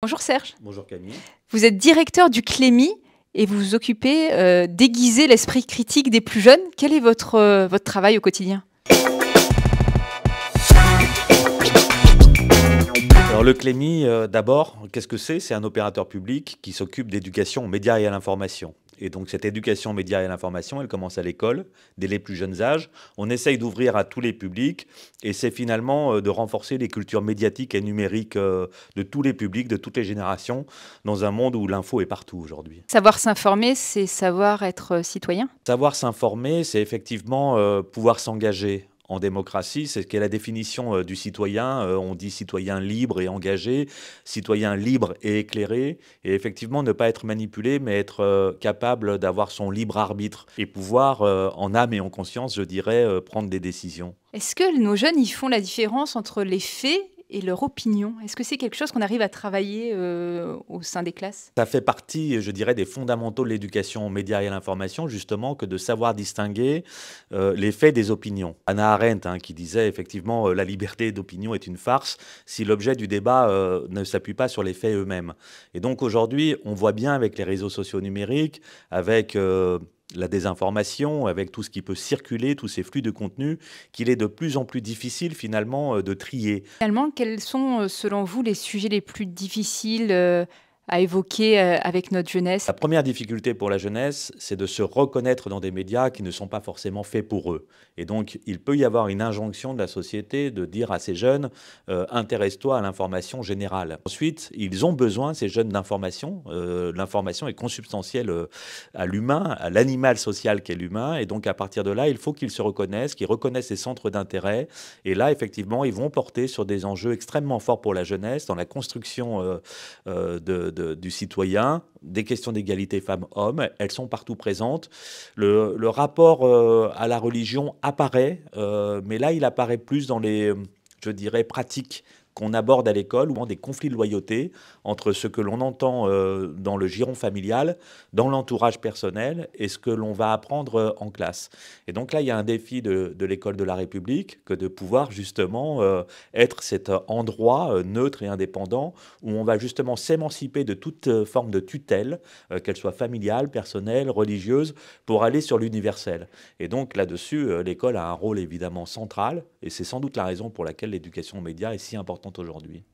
Bonjour Serge, Bonjour Camille. vous êtes directeur du Clémy et vous vous occupez d'aiguiser l'esprit critique des plus jeunes. Quel est votre travail au quotidien? Alors le Clémy, d'abord, qu'est-ce que c'est? C'est un opérateur public qui s'occupe d'éducation aux médias et à l'information. Et donc cette éducation aux médias et à l'information, elle commence à l'école, dès les plus jeunes âges. On essaye d'ouvrir à tous les publics et c'est finalement de renforcer les cultures médiatiques et numériques de tous les publics, de toutes les générations, dans un monde où l'info est partout aujourd'hui. Savoir s'informer, c'est savoir être citoyen? Savoir s'informer, c'est effectivement pouvoir s'engager en démocratie. C'est ce qu'est la définition du citoyen. On dit citoyen libre et engagé, citoyen libre et éclairé. Et effectivement, ne pas être manipulé, mais être capable d'avoir son libre arbitre et pouvoir, en âme et en conscience, je dirais, prendre des décisions. Est-ce que nos jeunes, ils font la différence entre les faits et leur opinion? Est-ce que c'est quelque chose qu'on arrive à travailler au sein des classes? Ça fait partie, je dirais, des fondamentaux de l'éducation aux médias et à l'information, justement, que de savoir distinguer les faits des opinions. Hannah Arendt, qui disait effectivement la liberté d'opinion est une farce si l'objet du débat ne s'appuie pas sur les faits eux-mêmes. Et donc aujourd'hui, on voit bien avec les réseaux sociaux numériques, avec la désinformation, avec tout ce qui peut circuler, tous ces flux de contenu, qu'il est de plus en plus difficile finalement de trier. Finalement, quels sont selon vous les sujets les plus difficiles à évoquer avec notre jeunesse? La première difficulté pour la jeunesse, c'est de se reconnaître dans des médias qui ne sont pas forcément faits pour eux. Et donc, il peut y avoir une injonction de la société de dire à ces jeunes intéresse-toi à l'information générale. Ensuite, ils ont besoin, ces jeunes, d'information. L'information est consubstantielle à l'humain, à l'animal social qu'est l'humain. Et donc, à partir de là, il faut qu'ils se reconnaissent, qu'ils reconnaissent les centres d'intérêt. Et là, effectivement, ils vont porter sur des enjeux extrêmement forts pour la jeunesse, dans la construction du citoyen, des questions d'égalité femmes-hommes, elles sont partout présentes. Le rapport à la religion apparaît, mais là, il apparaît plus dans les, je dirais, pratiques qu'on aborde à l'école, ou des conflits de loyauté entre ce que l'on entend dans le giron familial, dans l'entourage personnel, et ce que l'on va apprendre en classe. Et donc là, il y a un défi de l'école de la République, que de pouvoir justement être cet endroit neutre et indépendant, où on va justement s'émanciper de toute forme de tutelle, qu'elle soit familiale, personnelle, religieuse, pour aller sur l'universel. Et donc là-dessus, l'école a un rôle évidemment central, et c'est sans doute la raison pour laquelle l'éducation aux médias est si importante aujourd'hui.